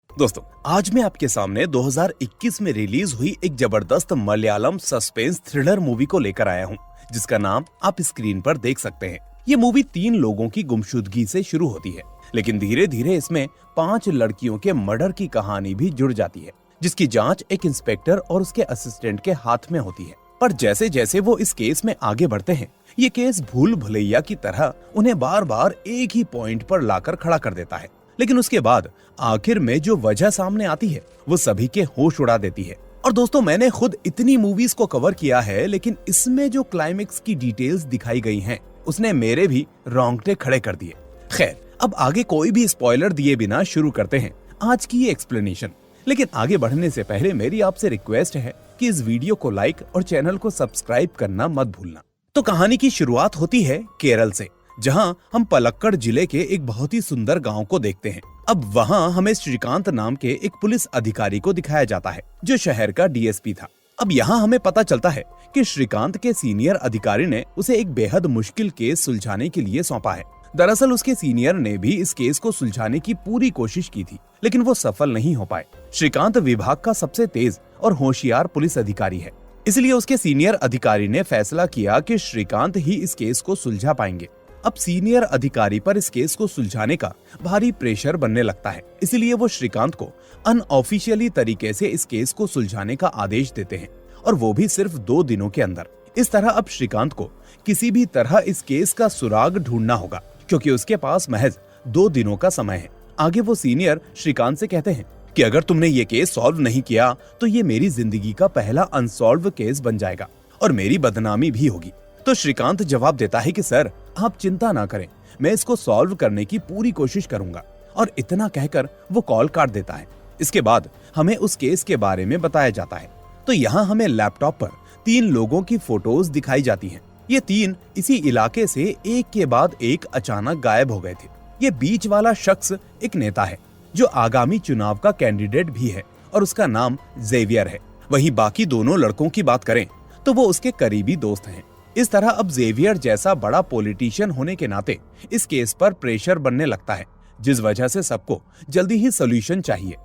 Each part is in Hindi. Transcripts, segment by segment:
दोस्तों, आज मैं आपके सामने 2021 में रिलीज हुई एक जबरदस्त मलयालम सस्पेंस थ्रिलर मूवी को लेकर आया हूँ, जिसका नाम आप स्क्रीन पर देख सकते हैं। ये मूवी 3 लोगों की गुमशुदगी से शुरू होती है, लेकिन धीरे धीरे इसमें 5 लड़कियों के मर्डर की कहानी भी जुड़ जाती है, जिसकी जांच एक इंस्पेक्टर और उसके असिस्टेंट के हाथ में होती है। पर जैसे जैसे वो इस केस में आगे बढ़ते हैं, ये केस भूल भुलैया की तरह उन्हें बार बार एक ही पॉइंट पर लाकर खड़ा कर देता है। लेकिन उसके बाद आखिर में जो वजह सामने आती है, वो सभी के होश उड़ा देती है। और दोस्तों, मैंने खुद इतनी मूवीज को कवर किया है, लेकिन इसमें जो क्लाइमेक्स की डिटेल्स दिखाई गई हैं, उसने मेरे भी रोंगटे खड़े कर दिए। खैर, अब आगे कोई भी स्पॉइलर दिए बिना शुरू करते हैं आज की ये एक्सप्लेनेशन। लेकिन आगे बढ़ने से पहले मेरी आपसे रिक्वेस्ट है कि इस वीडियो को लाइक और चैनल को सब्सक्राइब करना मत भूलना। तो कहानी की शुरुआत होती है केरल से, जहां हम पलक्कड़ जिले के एक बहुत ही सुंदर गांव को देखते हैं। अब वहां हमें श्रीकांत नाम के एक पुलिस अधिकारी को दिखाया जाता है, जो शहर का डीएसपी था। अब यहाँ हमें पता चलता है कि श्रीकांत के सीनियर अधिकारी ने उसे एक बेहद मुश्किल केस सुलझाने के लिए सौंपा है। दरअसल उसके सीनियर ने भी इस केस को सुलझाने की पूरी कोशिश की थी, लेकिन वो सफल नहीं हो पाए। श्रीकांत विभाग का सबसे तेज और होशियार पुलिस अधिकारी है, इसलिए उसके सीनियर अधिकारी ने फैसला किया कि श्रीकांत ही इस केस को सुलझा पाएंगे। अब सीनियर अधिकारी पर इस केस को सुलझाने का भारी प्रेशर बनने लगता है, इसलिए वो श्रीकांत को अनऑफिशियली तरीके से इस केस को सुलझाने का आदेश देते हैं, और वो भी सिर्फ 2 दिनों के अंदर। इस तरह अब श्रीकांत को किसी भी तरह इस केस का सुराग ढूंढना होगा, क्योंकि उसके पास महज 2 दिनों का समय है। आगे वो सीनियर श्रीकांत से कहते हैं कि अगर तुमने ये केस सॉल्व नहीं किया तो ये मेरी जिंदगी का पहला अनसॉल्व केस बन जाएगा और मेरी बदनामी भी होगी। तो श्रीकांत जवाब देता है कि सर, आप चिंता ना करें, मैं इसको सॉल्व करने की पूरी कोशिश करूंगा। और इतना कहकर वो कॉल काट देता है। इसके बाद हमें उस केस के बारे में बताया जाता है। तो यहाँ हमें लैपटॉप पर 3 लोगों की फोटोज दिखाई जाती हैं। ये 3 इसी इलाके से एक के बाद एक अचानक गायब हो गए थे। ये बीच वाला शख्स एक नेता है, जो आगामी चुनाव का कैंडिडेट भी है, और उसका नाम जेवियर है। वहीं बाकी दोनों लड़कों की बात करें तो वो उसके करीबी दोस्त हैं। इस तरह अब जेवियर जैसा बड़ा पॉलिटिशियन होने के नाते इस केस पर प्रेशर बनने लगता है, जिस वजह से सबको जल्दी ही सोल्यूशन चाहिए।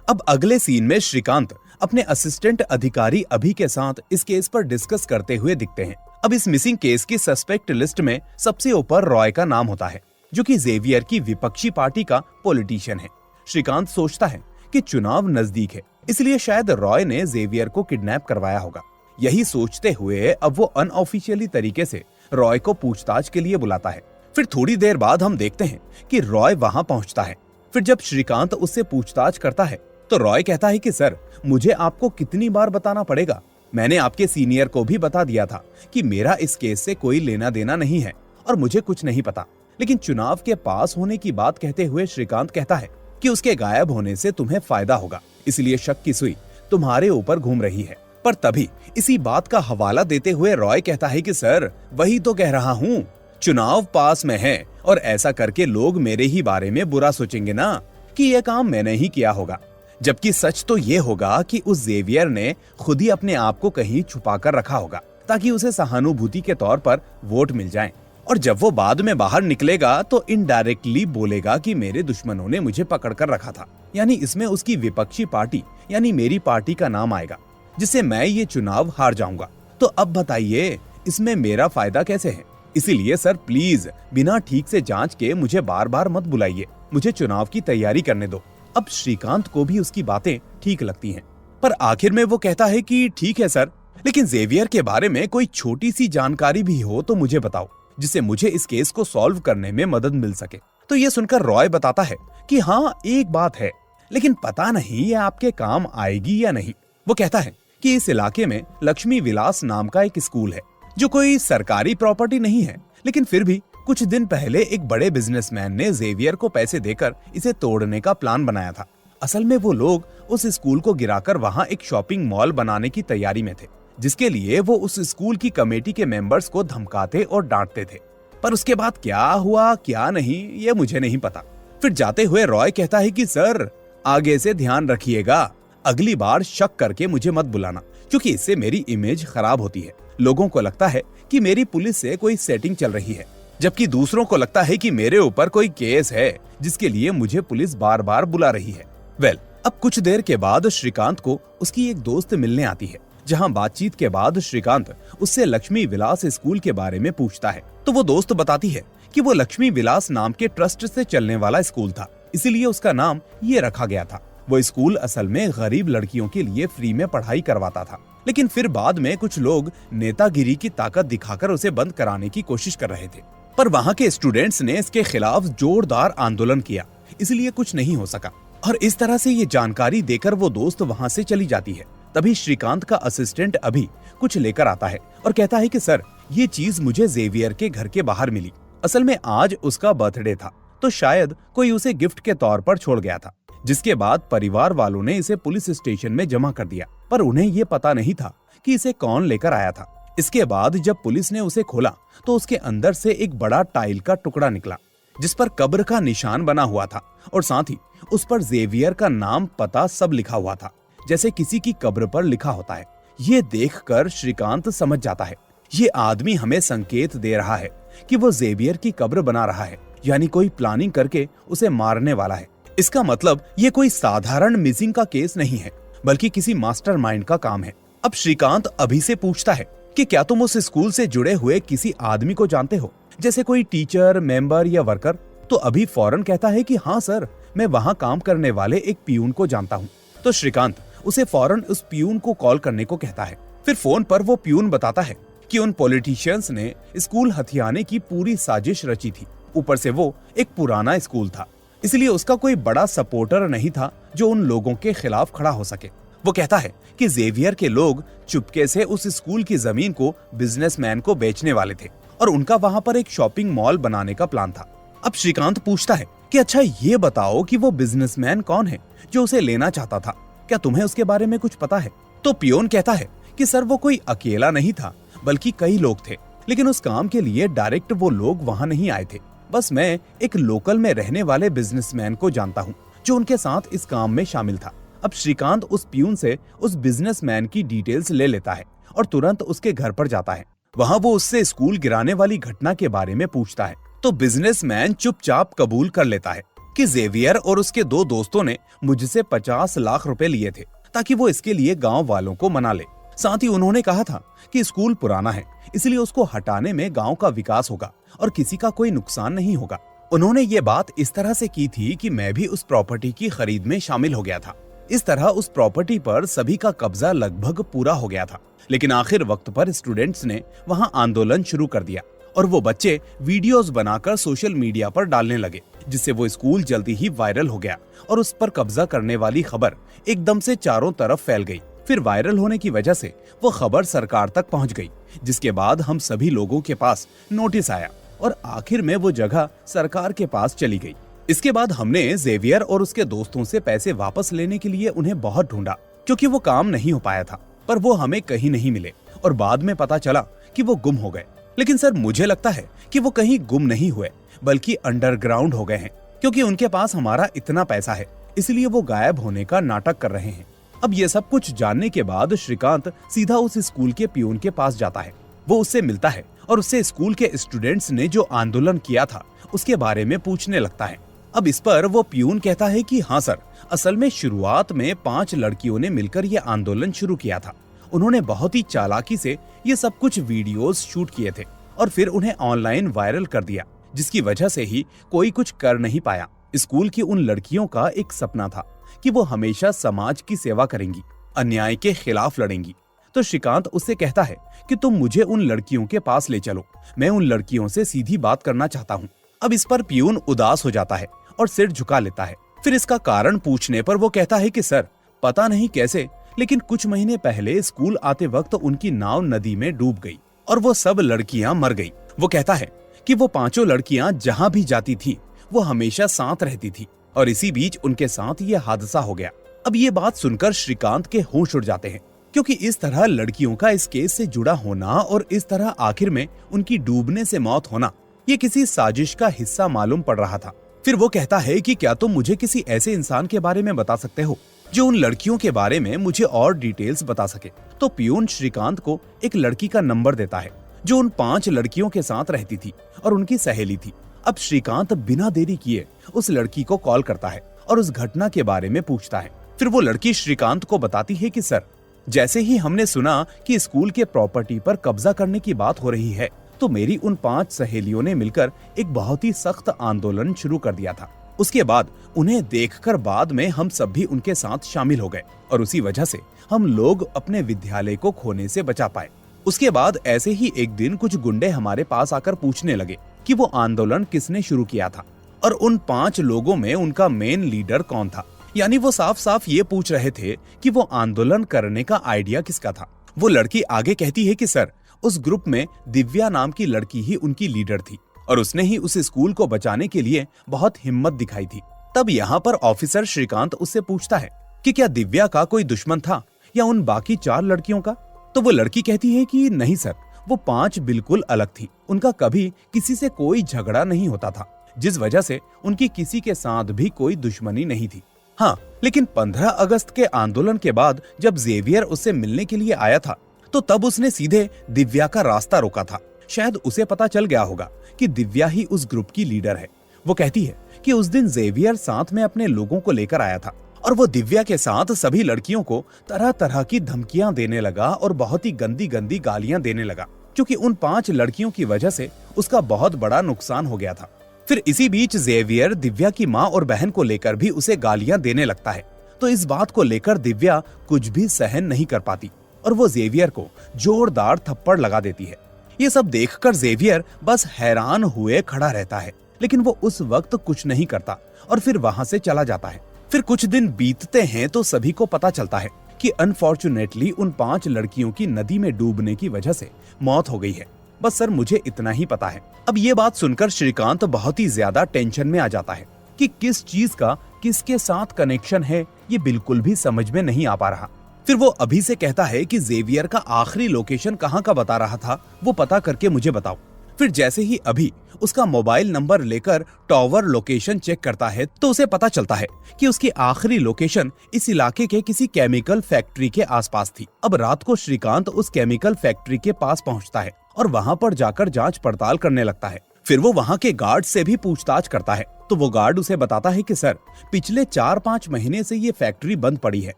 अब अगले सीन में श्रीकांत अपने असिस्टेंट अधिकारी अभि के साथ इस केस पर डिस्कस करते हुए दिखते हैं। अब इस मिसिंग केस की सस्पेक्ट लिस्ट में सबसे ऊपर रॉय का नाम होता है, जो कि जेवियर की विपक्षी पार्टी का पॉलिटिशियन है। श्रीकांत सोचता है कि चुनाव नजदीक है, इसलिए शायद रॉय ने जेवियर को किडनैप करवाया होगा। यही सोचते हुए अब वो अनऑफिशियली तरीके से रॉय को पूछताछ के लिए बुलाता है। फिर थोड़ी देर बाद हम देखते हैं कि रॉय वहां पहुंचता है। फिर जब श्रीकांत उससे पूछताछ करता है तो रॉय कहता है कि सर, मुझे आपको कितनी बार बताना पड़ेगा, मैंने आपके सीनियर को भी बता दिया था कि मेरा इस केस से कोई लेना देना नहीं है और मुझे कुछ नहीं पता। लेकिन चुनाव के पास होने की बात कहते हुए श्रीकांत कहता है कि उसके गायब होने से तुम्हें फायदा होगा, इसलिए शक की सुई तुम्हारे ऊपर घूम रही है। पर तभी इसी बात का हवाला देते हुए रॉय कहता है कि सर, वही तो कह रहा हूँ, चुनाव पास में है और ऐसा करके लोग मेरे ही बारे में बुरा सोचेंगे ना कि यह काम मैंने ही किया होगा। जबकि सच तो ये होगा कि उस जेवियर ने खुद ही अपने आप को कहीं छुपा कर रखा होगा, ताकि उसे सहानुभूति के तौर पर वोट मिल जाएं। और जब वो बाद में बाहर निकलेगा तो इनडायरेक्टली बोलेगा कि मेरे दुश्मनों ने मुझे पकड़ कर रखा था। यानी इसमें उसकी विपक्षी पार्टी यानी मेरी पार्टी का नाम आएगा, जिससे मैं ये चुनाव हार जाऊंगा। तो अब बताइए, इसमें मेरा फायदा कैसे है? इसीलिए सर, प्लीज बिना ठीक से जांच के मुझे बार बार मत बुलाइए, मुझे चुनाव की तैयारी करने दो। अब श्रीकांत को भी उसकी बातें ठीक लगती हैं, पर आखिर में वो कहता है कि ठीक है सर, लेकिन जेवियर के बारे में कोई छोटी सी जानकारी भी हो तो मुझे बताओ, जिससे मुझे इस केस को सॉल्व करने में मदद मिल सके। तो ये सुनकर रॉय बताता है कि हाँ, एक बात है, लेकिन पता नहीं ये आपके काम आएगी या नहीं। वो कहता है कि इस इलाके में लक्ष्मी विलास नाम का एक स्कूल है, जो कोई सरकारी प्रॉपर्टी नहीं है, लेकिन फिर भी कुछ दिन पहले एक बड़े बिजनेसमैन ने जेवियर को पैसे देकर इसे तोड़ने का प्लान बनाया था। असल में वो लोग उस स्कूल को गिराकर वहाँ एक शॉपिंग मॉल बनाने की तैयारी में थे, जिसके लिए वो उस स्कूल की कमेटी के मेंबर्स को धमकाते और डांटते थे। पर उसके बाद क्या हुआ क्या नहीं, ये मुझे नहीं पता। फिर जाते हुए रॉय कहता है कि सर, आगे से ध्यान रखिएगा, अगली बार शक करके मुझे मत बुलाना, क्योंकि इससे मेरी इमेज खराब होती है। लोगों को लगता है कि मेरी पुलिस से कोई सेटिंग चल रही है, जबकि दूसरों को लगता है कि मेरे ऊपर कोई केस है जिसके लिए मुझे पुलिस बार बार बुला रही है। अब कुछ देर के बाद श्रीकांत को उसकी एक दोस्त मिलने आती है, जहां बातचीत के बाद श्रीकांत उससे लक्ष्मी विलास स्कूल के बारे में पूछता है। तो वो दोस्त बताती है कि वो लक्ष्मी विलास नाम के ट्रस्ट से चलने वाला स्कूल था, इसीलिए उसका नाम ये रखा गया था। वो स्कूल असल में गरीब लड़कियों के लिए फ्री में पढ़ाई करवाता था, लेकिन फिर बाद में कुछ लोग नेतागिरी की ताकत दिखाकर उसे बंद कराने की कोशिश कर रहे थे, पर वहाँ के स्टूडेंट्स ने इसके खिलाफ जोरदार आंदोलन किया, इसलिए कुछ नहीं हो सका। और इस तरह से ये जानकारी देकर वो दोस्त वहाँ से चली जाती है। तभी श्रीकांत का असिस्टेंट अभी कुछ लेकर आता है और कहता है कि सर, ये चीज मुझे जेवियर के घर के बाहर मिली। असल में आज उसका बर्थडे था, तो शायद कोई उसे गिफ्ट के तौर पर छोड़ गया था, जिसके बाद परिवार वालों ने इसे पुलिस स्टेशन में जमा कर दिया, पर उन्हें ये पता नहीं था कि इसे कौन लेकर आया था। इसके बाद जब पुलिस ने उसे खोला तो उसके अंदर से एक बड़ा टाइल का टुकड़ा निकला, जिस पर कब्र का निशान बना हुआ था और साथ ही उस पर जेवियर का नाम पता सब लिखा हुआ था, जैसे किसी की कब्र पर लिखा होता है। ये देखकर श्रीकांत समझ जाता है, ये आदमी हमें संकेत दे रहा है कि वो जेवियर की कब्र बना रहा है, यानी कोई प्लानिंग करके उसे मारने वाला है। इसका मतलब ये कोई साधारण मिसिंग का केस नहीं है, बल्कि किसी मास्टरमाइंड का काम है। अब श्रीकांत अभी से पूछता है कि क्या तुम उस स्कूल से जुड़े हुए किसी आदमी को जानते हो, जैसे कोई टीचर, मेंबर या वर्कर? तो अभी फौरन कहता है कि हाँ सर, मैं वहाँ काम करने वाले एक पियून को जानता हूँ। तो श्रीकांत उसे फौरन उस पियून को कॉल करने को कहता है। फिर फोन पर वो पियून बताता है कि उन पॉलिटिशियंस ने स्कूल हथियाने की पूरी साजिश रची थी। ऊपर से वो एक पुराना स्कूल था, इसलिए उसका कोई बड़ा सपोर्टर नहीं था जो उन लोगों के खिलाफ खड़ा हो सके। वो कहता है कि जेवियर के लोग चुपके से उस स्कूल की जमीन को बिजनेसमैन को बेचने वाले थे और उनका वहाँ पर एक शॉपिंग मॉल बनाने का प्लान था। अब श्रीकांत पूछता है कि अच्छा ये बताओ कि वो बिजनेसमैन कौन है जो उसे लेना चाहता था, क्या तुम्हें उसके बारे में कुछ पता है? तो पियोन कहता है कि सर, वो कोई अकेला नहीं था, बल्कि कई लोग थे, लेकिन उस काम के लिए डायरेक्ट वो लोग वहाँ नहीं आए थे। बस मैं एक लोकल में रहने वाले बिजनेसमैन को जानता हूँ जो उनके साथ इस काम में शामिल था। अब श्रीकांत उस पियून से उस बिजनेसमैन की डिटेल्स ले लेता है और तुरंत उसके घर पर जाता है। वहाँ वो उससे स्कूल गिराने वाली घटना के बारे में पूछता है, तो बिजनेसमैन चुपचाप कबूल कर लेता है कि जेवियर और उसके दो दोस्तों ने मुझसे 50 लाख रुपए लिए थे ताकि वो इसके लिए गांव वालों को मना ले। साथ ही उन्होंने कहा था कि स्कूल पुराना है, इसलिए उसको हटाने में गांव का विकास होगा और किसी का कोई नुकसान नहीं होगा। उन्होंने ये बात इस तरह से की थी कि मैं भी उस प्रॉपर्टी की खरीद में शामिल हो गया था। इस तरह उस प्रॉपर्टी पर सभी का कब्जा लगभग पूरा हो गया था, लेकिन आखिर वक्त पर स्टूडेंट्स ने वहां आंदोलन शुरू कर दिया और वो बच्चे वीडियोस बनाकर सोशल मीडिया पर डालने लगे, जिससे वो स्कूल जल्दी ही वायरल हो गया और उस पर कब्जा करने वाली खबर एकदम से चारों तरफ फैल गई। फिर वायरल होने की वजह से वो खबर सरकार तक पहुंच गई, जिसके बाद हम सभी लोगों के पास नोटिस आया और आखिर में वो जगह सरकार के पास चली गई। इसके बाद हमने जेवियर और उसके दोस्तों से पैसे वापस लेने के लिए उन्हें बहुत ढूंढा, क्योंकि वो काम नहीं हो पाया था, पर वो हमें कहीं नहीं मिले और बाद में पता चला कि वो गुम हो गए। लेकिन सर, मुझे लगता है कि वो कहीं गुम नहीं हुए, बल्कि अंडरग्राउंड हो गए हैं, क्योंकि उनके पास हमारा इतना पैसा है, इसलिए वो गायब होने का नाटक कर रहे हैं। अब ये सब कुछ जानने के बाद श्रीकांत सीधा उस स्कूल के पियून के पास जाता है। वो उससे मिलता है और उससे स्कूल के स्टूडेंट्स ने जो आंदोलन किया था उसके बारे में पूछने लगता है। अब इस पर वो पियून कहता है कि हाँ सर, असल में शुरुआत में 5 लड़कियों ने मिलकर ये आंदोलन शुरू किया था। उन्होंने बहुत ही चालाकी से ये सब कुछ वीडियोस शूट किए थे और फिर उन्हें ऑनलाइन वायरल कर दिया, जिसकी वजह से ही कोई कुछ कर नहीं पाया। स्कूल की उन लड़कियों का एक सपना था कि वो हमेशा समाज की सेवा करेंगी, अन्याय के खिलाफ लड़ेंगी। तो श्रीकांत उससे कहता है कि तुम मुझे उन लड़कियों के पास ले चलो, मैं उन लड़कियों से सीधी बात करना चाहता हूँ। अब इस पर पियून उदास हो जाता है और सिर झुका लेता है। फिर इसका कारण पूछने पर वो कहता है कि सर, पता नहीं कैसे, लेकिन कुछ महीने पहले स्कूल आते वक्त उनकी नाव नदी में डूब गई और वो सब लड़कियां मर गई। वो कहता है कि वो 5 लड़कियां जहां भी जाती थी वो हमेशा साथ रहती थी और इसी बीच उनके साथ ये हादसा हो गया। अब ये बात सुनकर श्रीकांत के होश उड़ जाते हैं, क्योंकि इस तरह लड़कियों का इस केस से जुड़ा होना और इस तरह आखिर में उनकी डूबने से मौत होना, ये किसी साजिश का हिस्सा मालूम पड़ रहा था। फिर वो कहता है कि क्या तुम मुझे किसी ऐसे इंसान के बारे में बता सकते हो जो उन लड़कियों के बारे में मुझे और डिटेल्स बता सके। तो पियून श्रीकांत को एक लड़की का नंबर देता है जो उन 5 लड़कियों के साथ रहती थी और उनकी सहेली थी। अब श्रीकांत बिना देरी किए उस लड़की को कॉल करता है और उस घटना के बारे में पूछता है। फिर वो लड़की श्रीकांत को बताती है कि सर, जैसे ही हमने सुना कि स्कूल के प्रॉपर्टी पर कब्जा करने की बात हो रही है, तो मेरी उन 5 सहेलियों ने मिलकर एक बहुत ही सख्त आंदोलन शुरू कर दिया था। उसके बाद उन्हें देखकर बाद में हम सब भी उनके साथ शामिल हो गए और उसी वजह से हम लोग अपने विद्यालय को खोने से बचा पाए। उसके बाद ऐसे ही एक दिन कुछ गुंडे हमारे पास आकर पूछने लगे कि वो आंदोलन किसने शुरू किया था और उन 5 लोगों में उनका मेन लीडर कौन था। यानी वो साफ साफ ये पूछ रहे थे कि वो आंदोलन करने का आइडिया किसका था। वो लड़की आगे कहती है कि सर, उस ग्रुप में दिव्या नाम की लड़की ही उनकी लीडर थी और उसने ही उस स्कूल को बचाने के लिए बहुत हिम्मत दिखाई थी। तब यहाँ पर ऑफिसर श्रीकांत उससे पूछता है कि क्या दिव्या का कोई दुश्मन था या उन बाकी 4 लड़कियों का। तो वो लड़की कहती है कि नहीं सर, वो 5 बिल्कुल अलग थी। उनका कभी किसी से कोई झगड़ा नहीं होता था, जिस वजह से उनकी किसी के साथ भी कोई दुश्मनी नहीं थी। हाँ, लेकिन 15 अगस्त के आंदोलन के बाद जब जेवियर उससे मिलने के लिए आया था, तो तब उसने सीधे दिव्या का रास्ता रोका था। शायद उसे पता चल गया होगा कि दिव्या ही उस ग्रुप की लीडर है। वो कहती है कि उस दिन जेवियर साथ में अपने लोगों को लेकर आया था और वो दिव्या के साथ सभी लड़कियों को तरह तरह की धमकियां देने लगा और बहुत ही गंदी गंदी गालियां देने लगा, क्योंकि उन 5 लड़कियों की वजह से उसका बहुत बड़ा नुकसान हो गया था। फिर इसी बीच जेवियर दिव्या की माँ और बहन को लेकर भी उसे गालियां देने लगता है। तो इस बात को लेकर दिव्या कुछ भी सहन नहीं कर पाती और वो जेवियर को जोरदार थप्पड़ लगा देती है। ये सब देखकर जेवियर बस हैरान हुए खड़ा रहता है, लेकिन वो उस वक्त कुछ नहीं करता और फिर वहां से चला जाता है। फिर कुछ दिन बीतते हैं तो सभी को पता चलता है कि अनफॉर्चुनेटली उन 5 लड़कियों की नदी में डूबने की वजह से मौत हो गई है। बस सर, मुझे इतना ही पता है। अब ये बात सुनकर श्रीकांत बहुत ही ज्यादा टेंशन में आ जाता है कि किस चीज का किसके साथ कनेक्शन है, ये बिल्कुल भी समझ में नहीं आ पा रहा। फिर वो अभी से कहता है कि जेवियर का आखिरी लोकेशन कहाँ का बता रहा था, वो पता करके मुझे बताओ। फिर जैसे ही अभी उसका मोबाइल नंबर लेकर टॉवर लोकेशन चेक करता है, तो उसे पता चलता है कि उसकी आखिरी लोकेशन इस इलाके के किसी केमिकल फैक्ट्री के आसपास थी। अब रात को श्रीकांत उस केमिकल फैक्ट्री के पास पहुंचता है और वहां पर जाकर जांच पड़ताल करने लगता है। फिर वो वहां के गार्ड से भी पूछताछ करता है, तो वो गार्ड उसे बताता है कि सर, पिछले 4-5 महीने से ये फैक्ट्री बंद पड़ी है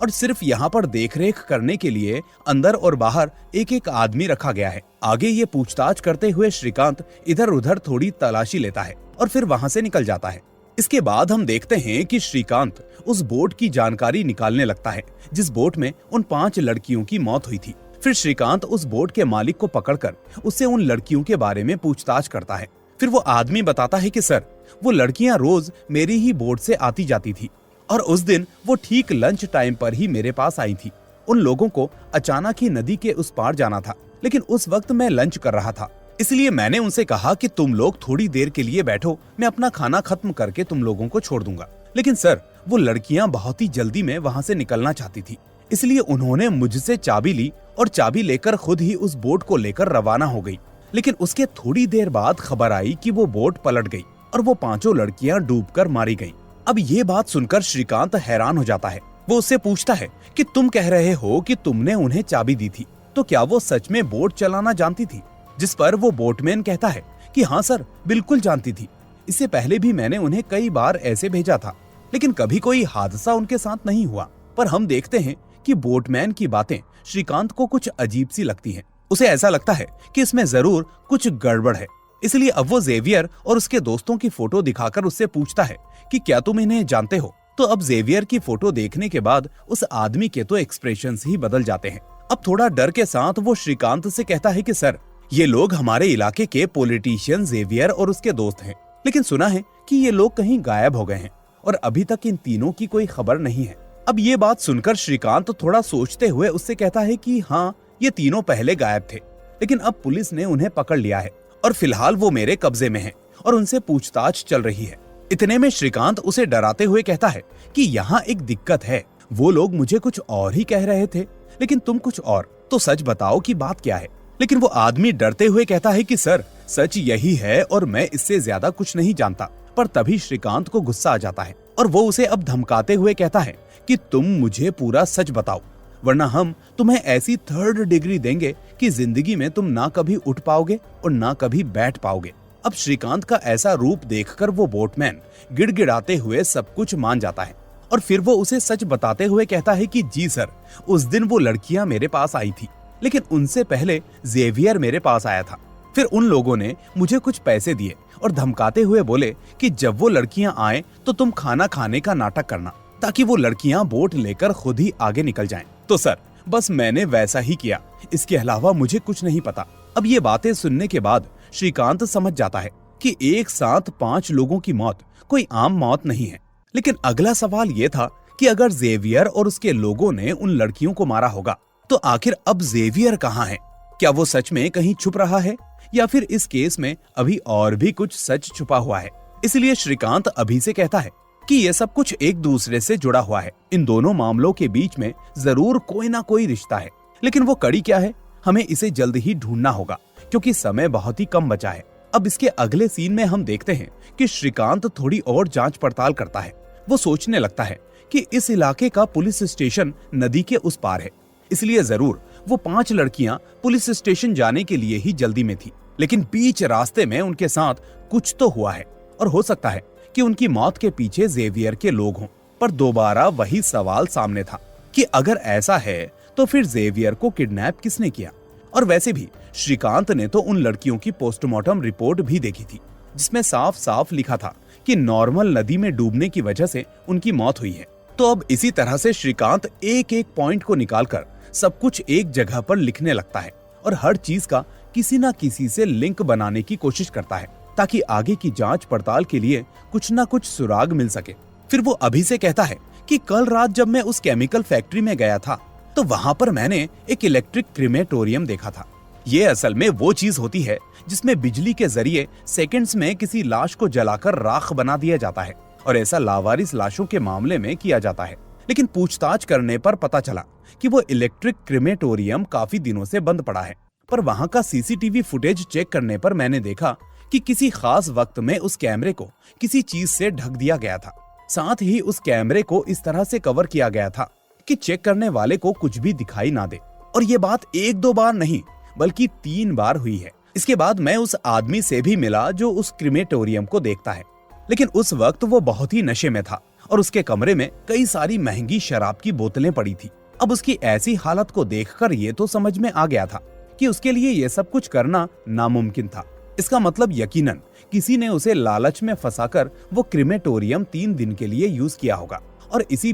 और सिर्फ यहाँ पर देखरेख करने के लिए अंदर और बाहर एक आदमी रखा गया है। आगे ये पूछताछ करते हुए श्रीकांत इधर उधर थोड़ी तलाशी लेता है और फिर वहां से निकल जाता है। इसके बाद हम देखते हैं कि श्रीकांत उस बोट की जानकारी निकालने लगता है जिस बोट में उन 5 लड़कियों की मौत हुई थी। फिर श्रीकांत उस बोट के मालिक को पकड़कर उससे उन लड़कियों के बारे में पूछताछ करता है। फिर वो आदमी बताता है कि सर, वो लड़कियां रोज मेरी ही बोट से आती जाती थी और उस दिन वो ठीक लंच टाइम पर ही मेरे पास आई थी। उन लोगों को अचानक ही नदी के उस पार जाना था, लेकिन उस वक्त मैं लंच कर रहा था, इसलिए मैंने उनसे कहा कि तुम लोग थोड़ी देर के लिए बैठो, मैं अपना खाना खत्म करके तुम लोगों को छोड़ दूंगा। लेकिन सर, वो लड़कियां बहुत ही जल्दी में वहां से निकलना चाहती थी, इसलिए उन्होंने मुझसे चाबी ली और चाबी लेकर खुद ही उस बोट को लेकर रवाना हो गई। लेकिन उसके थोड़ी देर बाद खबर आई कि वो बोट पलट गई और वो 5 लड़कियां डूबकर मारी गईं। अब ये बात सुनकर श्रीकांत हैरान हो जाता है। वो उससे पूछता है कि तुम कह रहे हो कि तुमने उन्हें चाबी दी थी, तो क्या वो सच में बोट चलाना जानती थी? जिस पर वो बोटमैन कहता है कि हाँ सर, बिल्कुल जानती थी। इससे पहले भी मैंने उन्हें कई बार ऐसे भेजा था, लेकिन कभी कोई हादसा उनके साथ नहीं हुआ। पर हम देखते हैं कि बोटमैन की बातें श्रीकांत को कुछ अजीब सी लगती हैं। उसे ऐसा लगता है कि इसमें जरूर कुछ गड़बड़ है, इसलिए अब वो जेवियर और उसके दोस्तों की फोटो दिखाकर उससे पूछता है कि क्या तुम इन्हें जानते हो? तो अब जेवियर की फोटो देखने के बाद उस आदमी के तो एक्सप्रेशंस ही बदल जाते हैं। अब थोड़ा डर के साथ वो श्रीकांत से कहता है कि सर, ये लोग हमारे इलाके के पॉलिटिशियन जेवियर और उसके दोस्त हैं, लेकिन सुना है कि ये लोग कहीं गायब हो गए हैं और अभी तक इन तीनों की कोई खबर नहीं है। अब ये बात सुनकर श्रीकांत थोड़ा सोचते हुए उससे कहता है कि हाँ, ये तीनों पहले गायब थे, लेकिन अब पुलिस ने उन्हें पकड़ लिया है और फिलहाल वो मेरे कब्जे में हैं और उनसे पूछताछ चल रही है। इतने में श्रीकांत उसे डराते हुए कहता है कि यहाँ एक दिक्कत है, वो लोग मुझे कुछ और ही कह रहे थे, लेकिन तुम कुछ और, तो सच बताओ कि बात क्या है? लेकिन वो आदमी डरते हुए कहता है कि सर, सच यही है और मैं इससे ज्यादा कुछ नहीं जानता। पर तभी श्रीकांत को गुस्सा आ जाता है और वो उसे अब धमकाते हुए कहता है कि तुम मुझे पूरा सच बताओ, वरना हम तुम्हें ऐसी 3rd डिग्री देंगे कि जिंदगी में तुम ना कभी उठ पाओगे और ना कभी बैठ पाओगे। अब श्रीकांत का ऐसा रूप देखकर वो बोटमैन गिड़गिड़ाते हुए सब कुछ मान जाता है और फिर वो उसे सच बताते हुए कहता है कि जी सर, उस दिन वो लड़कियां मेरे पास आई थी, लेकिन उनसे पहले जेवियर मेरे पास आया था। फिर उन लोगों ने मुझे कुछ पैसे दिए और धमकाते हुए बोले कि जब वो लड़कियां आए तो तुम खाना खाने का नाटक करना, ताकि वो लड़कियां बोट लेकर खुद ही आगे निकल जाएं। तो सर, बस मैंने वैसा ही किया, इसके अलावा मुझे कुछ नहीं पता। अब ये बातें सुनने के बाद श्रीकांत समझ जाता है कि एक साथ 5 लोगों की मौत कोई आम मौत नहीं है। लेकिन अगला सवाल ये था कि अगर जेवियर और उसके लोगों ने उन लड़कियों को मारा होगा तो आखिर अब जेवियर कहाँ है? क्या वो सच में कहीं छुप रहा है या फिर इस केस में अभी और भी कुछ सच छुपा हुआ है? इसलिए श्रीकांत अभी से कहता है कि ये सब कुछ एक दूसरे से जुड़ा हुआ है। इन दोनों मामलों के बीच में जरूर कोई ना कोई रिश्ता है, लेकिन वो कड़ी क्या है, हमें इसे जल्द ही ढूंढना होगा क्योंकि समय बहुत ही कम बचा है। अब इसके अगले सीन में हम देखते हैं कि श्रीकांत थोड़ी और जांच पड़ताल करता है। वो सोचने लगता है कि इस इलाके का पुलिस स्टेशन नदी के उस पार है, इसलिए जरूर वो 5 लड़कियां पुलिस स्टेशन जाने के लिए ही जल्दी में थी। लेकिन बीच रास्ते में उनके साथ कुछ तो हुआ है और हो सकता है कि उनकी मौत के पीछे जेवियर के लोग हों। पर दोबारा वही सवाल सामने था कि अगर ऐसा है तो फिर जेवियर को किडनैप किसने किया? और वैसे भी श्रीकांत ने तो उन लड़कियों की पोस्टमार्टम रिपोर्ट भी देखी थी, जिसमें साफ साफ लिखा था कि नॉर्मल नदी में डूबने की वजह से उनकी मौत हुई है। तो अब इसी तरह से श्रीकांत एक एक पॉइंट को निकालकर सब कुछ एक जगह पर लिखने लगता है और हर चीज का किसी न किसी से लिंक बनाने की कोशिश करता है ताकि आगे की जांच पड़ताल के लिए कुछ न कुछ सुराग मिल सके। फिर वो अभी से कहता है कि कल रात जब मैं उस केमिकल फैक्ट्री में गया था तो वहां पर मैंने एक इलेक्ट्रिक क्रीमेटोरियम देखा था। ये असल में वो चीज होती है जिसमें बिजली के जरिए सेकंड्स में किसी लाश को जलाकर राख बना दिया जाता है और ऐसा लावारिस लाशों के मामले में किया जाता है। लेकिन पूछताछ करने पर पता चला कि वो इलेक्ट्रिक क्रीमेटोरियम काफी दिनों से बंद पड़ा है। पर वहां का सीसीटीवी फुटेज चेक करने पर मैंने देखा कि किसी खास वक्त में उस कैमरे को किसी चीज से ढक दिया गया था। साथ ही उस कैमरे को इस तरह से कवर किया गया था कि चेक करने वाले को कुछ भी दिखाई ना दे। और ये बात 1-2 बार नहीं बल्कि 3 बार हुई है। इसके बाद मैं उस आदमी से भी मिला जो उस क्रीमेटोरियम को देखता है, लेकिन उस वक्त वो बहुत ही नशे में था और उसके कमरे में कई सारी महंगी शराब की बोतलें पड़ी थी। अब उसकी ऐसी हालत को देखकर ये तो समझ में आ गया था कि उसके लिए ये सब कुछ करना नामुमकिन था। इसका मतलब यकीनन किसी ने उसे लालच में फंसाकर वो क्रीमेटोरियम 3 दिन के लिए यूज किया होगा और इसी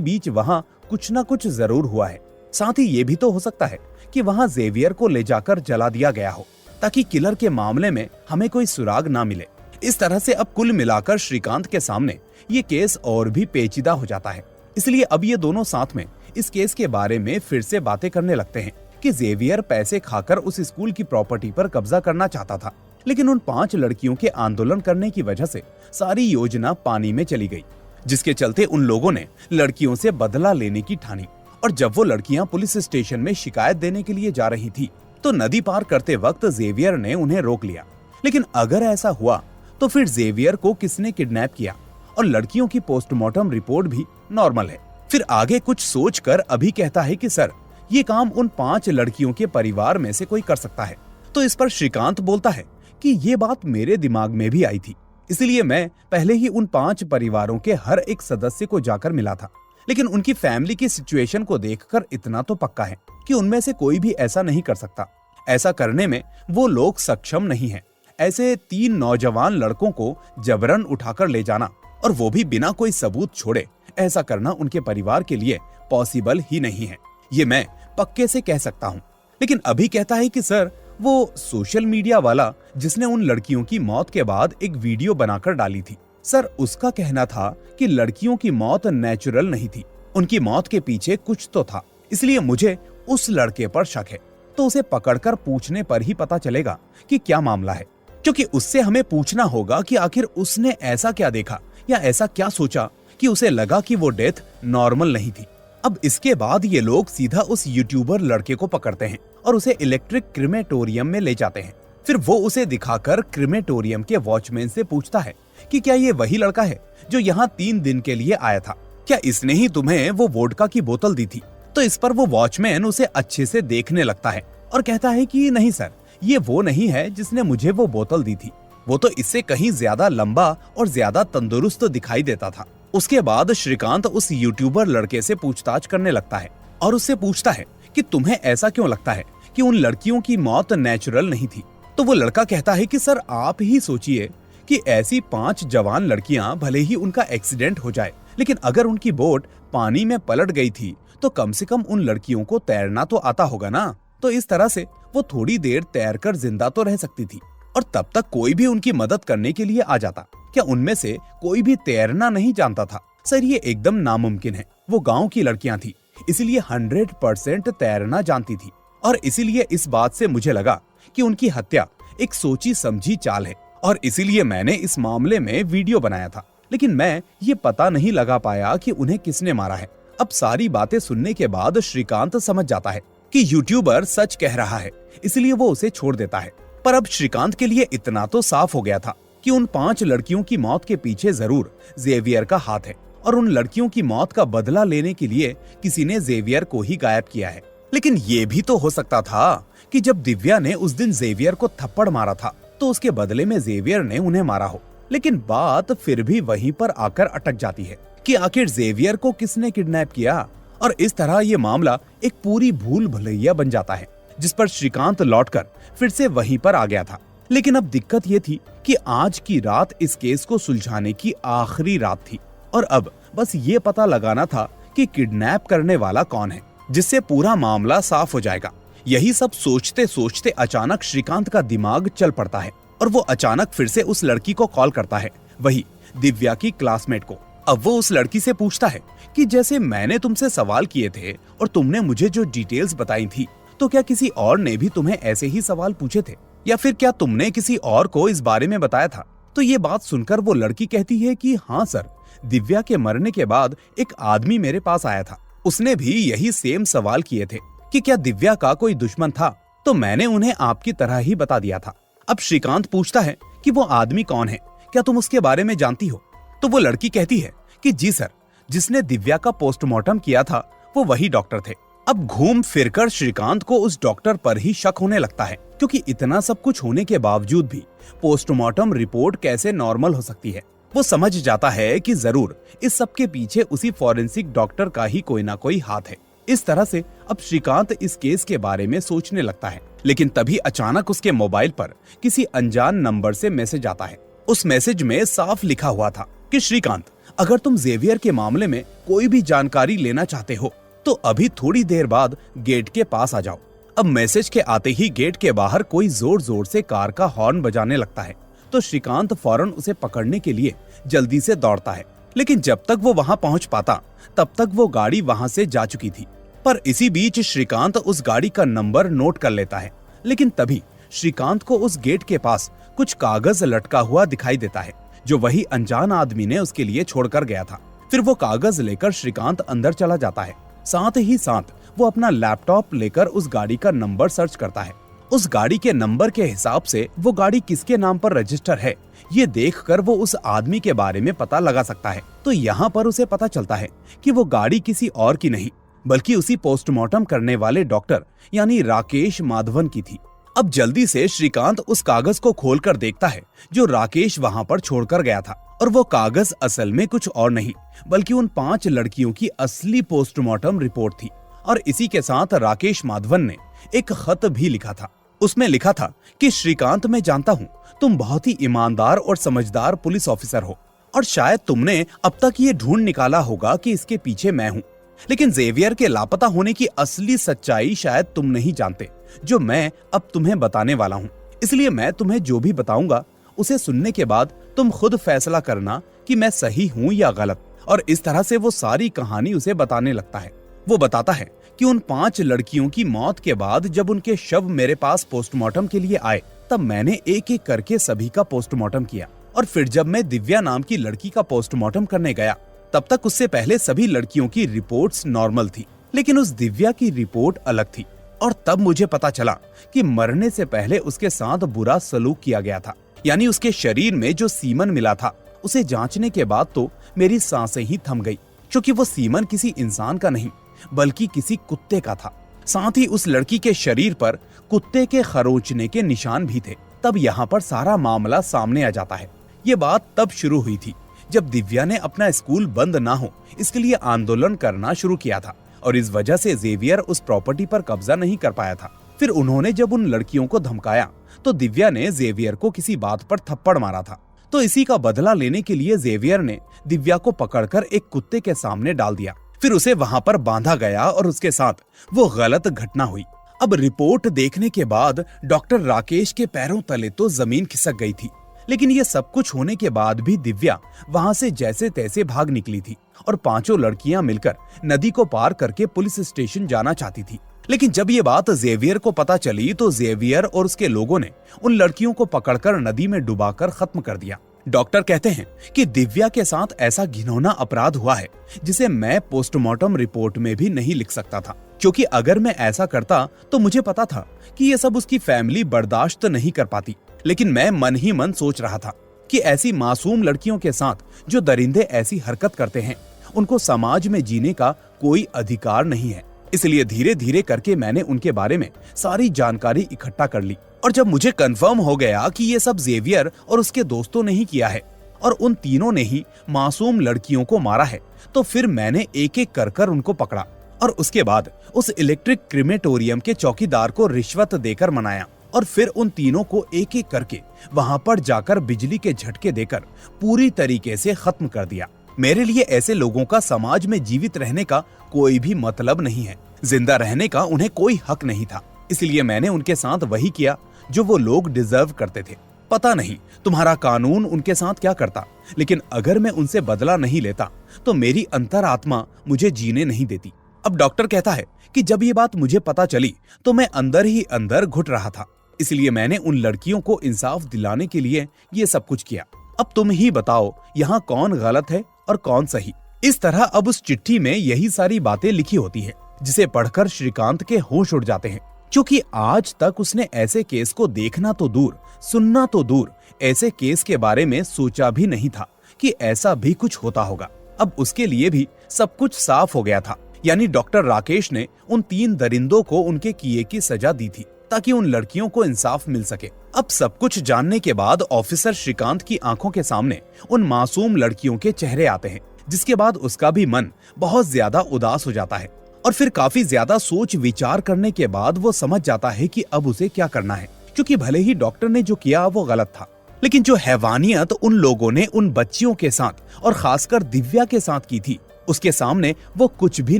बीच वहाँ कुछ न कुछ जरूर हुआ है। साथ ही ये भी तो हो सकता है कि वहाँ जेवियर को ले जाकर जला दिया गया हो ताकि किलर के मामले में हमें कोई सुराग ना मिले। इस तरह से अब कुल मिलाकर श्रीकांत के सामने ये केस और भी पेचीदा हो जाता है। इसलिए अब ये दोनों साथ में इस केस के बारे में फिर से बातें करने लगते हैं कि जेवियर पैसे खाकर उस स्कूल की प्रॉपर्टी पर कब्जा करना चाहता था, लेकिन उन 5 लड़कियों के आंदोलन करने की वजह से सारी योजना पानी में चली गई, जिसके चलते उन लोगों ने लड़कियों से बदला लेने की ठानी। और जब वो लड़कियां पुलिस स्टेशन में शिकायत देने के लिए जा रही थी तो नदी पार करते वक्त जेवियर ने उन्हें रोक लिया। लेकिन अगर ऐसा हुआ तो फिर जेवियर को किसने किडनैप किया? और लड़कियों की पोस्टमार्टम रिपोर्ट भी नॉर्मल है। फिर आगे कुछ सोचकर अभी कहता है कि सर, ये काम उन 5 लड़कियों के परिवार में से कोई कर सकता है। तो इस पर श्रीकांत बोलता है कि ये बात मेरे दिमाग में भी आई थी, इसलिए मैं पहले ही उन 5 परिवारों के हर एक सदस्य को जाकर मिला था। लेकिन उनकी फैमिली की सिचुएशन को देखकर इतना तो पक्का है कि उनमें से कोई भी ऐसा नहीं कर सकता। ऐसा करने में वो लोग सक्षम नहीं है। ऐसे 3 नौजवान लड़कों को जबरन उठाकर ले जाना और वो भी बिना कोई सबूत छोड़े, ऐसा करना उनके परिवार के लिए पॉसिबल ही नहीं है। ये मैं पक्के से कह सकता हूँ। लेकिन अभी कहता है कि सर, वो सोशल मीडिया वाला जिसने उन लड़कियों की मौत के बाद एक वीडियो बनाकर डाली थी, सर, उसका कहना था कि लड़कियों की मौत नेचुरल नहीं थी, उनकी मौत के पीछे कुछ तो था। इसलिए मुझे उस लड़के पर शक है। तो उसे पकड़कर पूछने पर ही पता चलेगा कि क्या मामला है, क्योंकि उससे हमें पूछना होगा कि आखिर उसने ऐसा क्या देखा या ऐसा क्या सोचा कि उसे लगा कि वो डेथ नॉर्मल नहीं थी। अब इसके बाद ये लोग सीधा उस यूट्यूबर लड़के को पकड़ते हैं और उसे इलेक्ट्रिक क्रीमेटोरियम में ले जाते हैं। फिर वो उसे दिखाकर क्रीमेटोरियम के वॉचमैन से पूछता है कि क्या ये वही लड़का है जो यहाँ 3 दिन के लिए आया था? क्या इसने ही तुम्हें वो वोडका की बोतल दी थी? तो इस पर वो वॉचमैन उसे अच्छे से देखने लगता है और कहता है कि नहीं सर, ये वो नहीं है जिसने मुझे वो बोतल दी थी, वो तो इससे कहीं ज्यादा लंबा और ज्यादा तंदुरुस्त दिखाई देता था। उसके बाद श्रीकांत उस यूट्यूबर लड़के से पूछताछ करने लगता है और उससे पूछता है कि तुम्हें ऐसा क्यों लगता है कि उन लड़कियों की मौत नेचुरल नहीं थी। तो वो लड़का कहता है कि सर आप ही सोचिए कि ऐसी 5 जवान लड़कियां, भले ही उनका एक्सीडेंट हो जाए, लेकिन अगर उनकी बोट पानी में पलट गई थी तो कम से कम उन लड़कियों को तैरना तो आता होगा ना। तो इस तरह से वो थोड़ी देर तैरकर जिंदा तो रह सकती थी और तब तक कोई भी उनकी मदद करने के लिए आ जाता। क्या उनमें से कोई भी तैरना नहीं जानता था? सर ये एकदम नामुमकिन है। वो गांव की लड़कियां थी, इसलिए 100% तैरना जानती थी और इसीलिए इस बात से मुझे लगा कि उनकी हत्या एक सोची समझी चाल है और इसीलिए मैंने इस मामले में वीडियो बनाया था। लेकिन मैं ये पता नहीं लगा पाया कि उन्हें किसने मारा है। अब सारी बातें सुनने के बाद श्रीकांत समझ जाता है कि यूट्यूबर सच कह रहा है, इसलिए वो उसे छोड़ देता है। पर अब श्रीकांत के लिए इतना तो साफ हो गया था कि उन 5 लड़कियों की मौत के पीछे जरूर जेवियर का हाथ है और उन लड़कियों की मौत का बदला लेने के लिए किसी ने जेवियर को ही गायब किया है। लेकिन ये भी तो हो सकता था कि जब दिव्या ने उस दिन जेवियर को थप्पड़ मारा था तो उसके बदले में जेवियर ने उन्हें मारा हो। लेकिन बात फिर भी वहीं पर आकर अटक जाती है कि आखिर जेवियर को किसने किडनैप किया और इस तरह ये मामला एक पूरी भूल भुलैया बन जाता है, जिस पर श्रीकांत लौटकर फिर से वहीं पर आ गया था। लेकिन अब दिक्कत ये थी कि आज की रात इस केस को सुलझाने की आखिरी रात थी और अब बस ये पता लगाना था कि किडनैप करने वाला कौन है, जिससे पूरा मामला साफ हो जाएगा। यही सब सोचते सोचते अचानक श्रीकांत का दिमाग चल पड़ता है और वो अचानक फिर से उस लड़की को कॉल करता है, वही दिव्या की क्लासमेट को। अब वो उस लड़की से पूछता है कि जैसे मैंने तुमसे सवाल किए थे और तुमने मुझे जो डिटेल्स बताई थी, तो क्या किसी और ने भी तुम्हें ऐसे ही सवाल पूछे थे या फिर क्या तुमने किसी और को इस बारे में बताया था? तो ये बात सुनकर वो लड़की कहती है कि हाँ सर, दिव्या के मरने के बाद एक आदमी मेरे पास आया था, उसने भी यही सेम सवाल किए थे कि क्या दिव्या का कोई दुश्मन था, तो मैंने उन्हें आपकी तरह ही बता दिया था। अब श्रीकांत पूछता है कि वो आदमी कौन है, क्या तुम उसके बारे में जानती हो? तो वो लड़की कहती है कि जी सर, जिसने दिव्या का पोस्टमार्टम किया था वो वही डॉक्टर थे। अब घूम फिरकर श्रीकांत को उस डॉक्टर पर ही शक होने लगता है, क्योंकि इतना सब कुछ होने के बावजूद भी पोस्टमार्टम रिपोर्ट कैसे नॉर्मल हो सकती है। वो समझ जाता है कि जरूर इस सब के पीछे उसी फॉरेंसिक डॉक्टर का ही कोई ना कोई हाथ है। इस तरह से अब श्रीकांत इस केस के बारे में सोचने लगता है। लेकिन तभी अचानक उसके मोबाइल पर किसी अनजान नंबर से मैसेज आता है। उस मैसेज में साफ लिखा हुआ था कि श्रीकांत, अगर तुम जेवियर के मामले में कोई भी जानकारी लेना चाहते हो तो अभी थोड़ी देर बाद गेट के पास आ जाओ। अब मैसेज के आते ही गेट के बाहर कोई जोर जोर से कार का हॉर्न बजाने लगता है, तो श्रीकांत फौरन उसे पकड़ने के लिए जल्दी से दौड़ता है। लेकिन जब तक वो वहां पहुंच पाता तब तक वो गाड़ी वहां से जा चुकी थी। पर इसी बीच श्रीकांत उस गाड़ी का नंबर नोट कर लेता है। लेकिन तभी श्रीकांत को उस गेट के पास कुछ कागज लटका हुआ दिखाई देता है, जो वही अनजान आदमी ने उसके लिए छोड़कर गया था। फिर वो कागज लेकर श्रीकांत अंदर चला जाता है। साथ ही साथ वो अपना लैपटॉप लेकर उस गाड़ी का नंबर सर्च करता है। उस गाड़ी के नंबर के हिसाब से वो गाड़ी किसके नाम पर रजिस्टर है, ये देखकर वो उस आदमी के बारे में पता लगा सकता है। तो यहाँ पर उसे पता चलता है कि वो गाड़ी किसी और की नहीं बल्कि उसी पोस्टमार्टम करने वाले डॉक्टर यानी राकेश माधवन की थी। अब जल्दी से श्रीकांत उस कागज को खोलकर देखता है जो राकेश वहां पर छोड़कर गया था, और वो कागज असल में कुछ और नहीं बल्कि उन 5 लड़कियों की असली पोस्टमार्टम रिपोर्ट थी। और इसी के साथ राकेश माधवन ने एक खत भी लिखा था। उसमें लिखा था कि श्रीकांत, मैं जानता हूँ तुम बहुत ही ईमानदार और समझदार पुलिस ऑफिसर हो और शायद तुमने अब तक ये ढूंढ निकाला होगा कि इसके पीछे मैं हूँ, लेकिन जेवियर के लापता होने की असली सच्चाई शायद तुम नहीं जानते, जो मैं अब तुम्हें बताने वाला हूँ। इसलिए मैं तुम्हें जो भी बताऊंगा उसे सुनने के बाद तुम खुद फैसला करना कि मैं सही हूँ या गलत। और इस तरह से वो सारी कहानी उसे बताने लगता है। वो बताता है कि उन 5 लड़कियों की मौत के बाद जब उनके शव मेरे पास पोस्टमार्टम के लिए आए तब मैंने एक एक करके सभी का पोस्टमार्टम किया, और फिर जब मैं दिव्या नाम की लड़की का पोस्टमार्टम करने गया तब तक उससे पहले सभी लड़कियों की रिपोर्ट्स नॉर्मल थी, लेकिन उस दिव्या की रिपोर्ट अलग थी। और तब मुझे पता चला कि मरने से पहले उसके साथ बुरा सलूक किया गया था, यानी उसके शरीर में जो सीमन मिला था उसे जांचने के बाद तो मेरी सांसें ही थम गई, क्योंकि वो सीमन किसी इंसान का नहीं बल्कि किसी कुत्ते का था। साथ ही उस लड़की के शरीर पर कुत्ते के खरोंचने के निशान भी थे। तब यहाँ पर सारा मामला सामने आ जाता है। ये बात तब शुरू हुई थी जब दिव्या ने अपना स्कूल बंद ना हो इसके लिए आंदोलन करना शुरू किया था और इस वजह से जेवियर उस प्रॉपर्टी पर कब्जा नहीं कर पाया था। फिर उन्होंने जब उन लड़कियों को धमकाया तो दिव्या ने जेवियर को किसी बात पर थप्पड़ मारा था। तो इसी का बदला लेने के लिए जेवियर ने दिव्या को पकड़कर एक कुत्ते के सामने डाल दिया। फिर उसे वहां पर बांधा गया और उसके साथ वो गलत घटना हुई। अब रिपोर्ट देखने के बाद डॉक्टर राकेश के पैरों तले तो जमीन खिसक गई थी। लेकिन ये सब कुछ होने के बाद भी दिव्या वहां से जैसे तैसे भाग निकली थी और पांचों लड़कियां मिलकर नदी को पार करके पुलिस स्टेशन जाना चाहती थी। लेकिन जब ये बात जेवियर को पता चली तो जेवियर और उसके लोगों ने उन लड़कियों को पकड़कर नदी में डुबाकर खत्म कर दिया। डॉक्टर कहते हैं कि दिव्या के साथ ऐसा घिनौना अपराध हुआ है जिसे मैं पोस्टमार्टम रिपोर्ट में भी नहीं लिख सकता था, क्योंकि अगर मैं ऐसा करता तो मुझे पता था कि ये सब उसकी फैमिली बर्दाश्त नहीं कर पाती। लेकिन मैं मन ही मन सोच रहा था कि ऐसी मासूम लड़कियों के साथ जो दरिंदे ऐसी हरकत करते हैं उनको समाज में जीने का कोई अधिकार नहीं है। इसलिए धीरे धीरे करके मैंने उनके बारे में सारी जानकारी इकट्ठा कर ली और जब मुझे कंफर्म हो गया कि ये सब जेवियर और उसके दोस्तों ने ही किया है और उन तीनों ने ही मासूम लड़कियों को मारा है, तो फिर मैंने एक एक कर उनको पकड़ा और उसके बाद उस इलेक्ट्रिक क्रिमेटोरियम के चौकीदार को रिश्वत देकर मनाया और फिर उन तीनों को एक एक करके वहां पर जाकर बिजली के झटके देकर पूरी तरीके से खत्म कर दिया। मेरे लिए ऐसे लोगों का समाज में जीवित रहने का कोई भी मतलब नहीं है, जिंदा रहने का उन्हें कोई हक नहीं था। इसलिए मैंने उनके साथ वही किया जो वो लोग डिजर्व करते थे। पता नहीं तुम्हारा कानून उनके साथ क्या करता, लेकिन अगर मैं उनसे बदला नहीं लेता तो मेरी अंतरात्मा मुझे जीने नहीं देती। अब डॉक्टर कहता है कि जब ये बात मुझे पता चली तो मैं अंदर ही अंदर घुट रहा था, इसलिए मैंने उन लड़कियों को इंसाफ दिलाने के लिए ये सब कुछ किया। अब तुम ही बताओ यहाँ कौन गलत है और कौन सही। इस तरह अब उस चिट्ठी में यही सारी बातें लिखी होती है जिसे पढ़कर श्रीकांत के होश उड़ जाते हैं, क्योंकि आज तक उसने ऐसे केस को देखना तो दूर, सुनना तो दूर, ऐसे केस के बारे में सोचा भी नहीं था कि ऐसा भी कुछ होता होगा। अब उसके लिए भी सब कुछ साफ हो गया था, यानी डॉक्टर राकेश ने उन तीन दरिंदों को उनके किए की सजा दी थी ताकि उन लड़कियों को इंसाफ मिल सके। अब सब कुछ जानने के बाद ऑफिसर श्रीकांत की आंखों के सामने उन मासूम लड़कियों के चेहरे आते हैं, जिसके बाद उसका भी मन बहुत ज्यादा उदास हो जाता है और फिर काफी ज्यादा सोच विचार करने के बाद वो समझ जाता है कि अब उसे क्या करना है, क्योंकि भले ही डॉक्टर ने जो किया वो गलत था, लेकिन जो हैवानियत उन लोगों ने उन बच्चियों के साथ और खासकर दिव्या के साथ की थी उसके सामने वो कुछ भी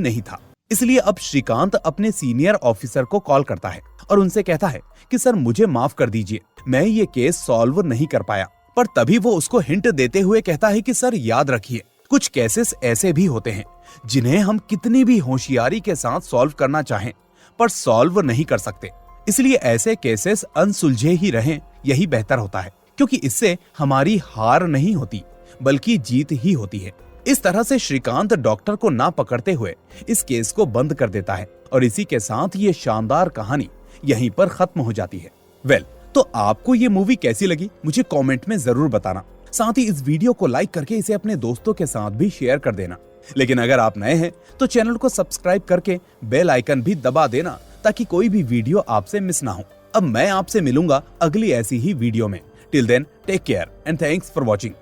नहीं था। इसलिए अब श्रीकांत अपने सीनियर ऑफिसर को कॉल करता है और उनसे कहता है कि सर मुझे माफ कर दीजिए, मैं ये केस सॉल्व नहीं कर पाया। पर तभी वो उसको हिंट देते हुए कहता है कि सर याद रखिए, कुछ केसेस ऐसे भी होते हैं जिन्हें हम कितनी भी होशियारी के साथ सॉल्व करना चाहें पर सॉल्व नहीं कर सकते। इसलिए ऐसे केसेस अनसुलझे ही रहें, यही बेहतर होता है, क्योंकि इससे हमारी हार नहीं होती बल्कि जीत ही होती है। इस तरह से श्रीकांत डॉक्टर को ना पकड़ते हुए इस केस को बंद कर देता है और इसी के साथ ये शानदार कहानी यहीं पर खत्म हो जाती है। तो आपको ये मूवी कैसी लगी मुझे कमेंट में जरूर बताना। साथ ही इस वीडियो को लाइक करके इसे अपने दोस्तों के साथ भी शेयर कर देना। लेकिन अगर आप नए हैं तो चैनल को सब्सक्राइब करके बेल आइकन भी दबा देना ताकि कोई भी वीडियो आपसे मिस ना हो। अब मैं आपसे मिलूंगा अगली ऐसी ही वीडियो में। Till then take care and thanks for watching.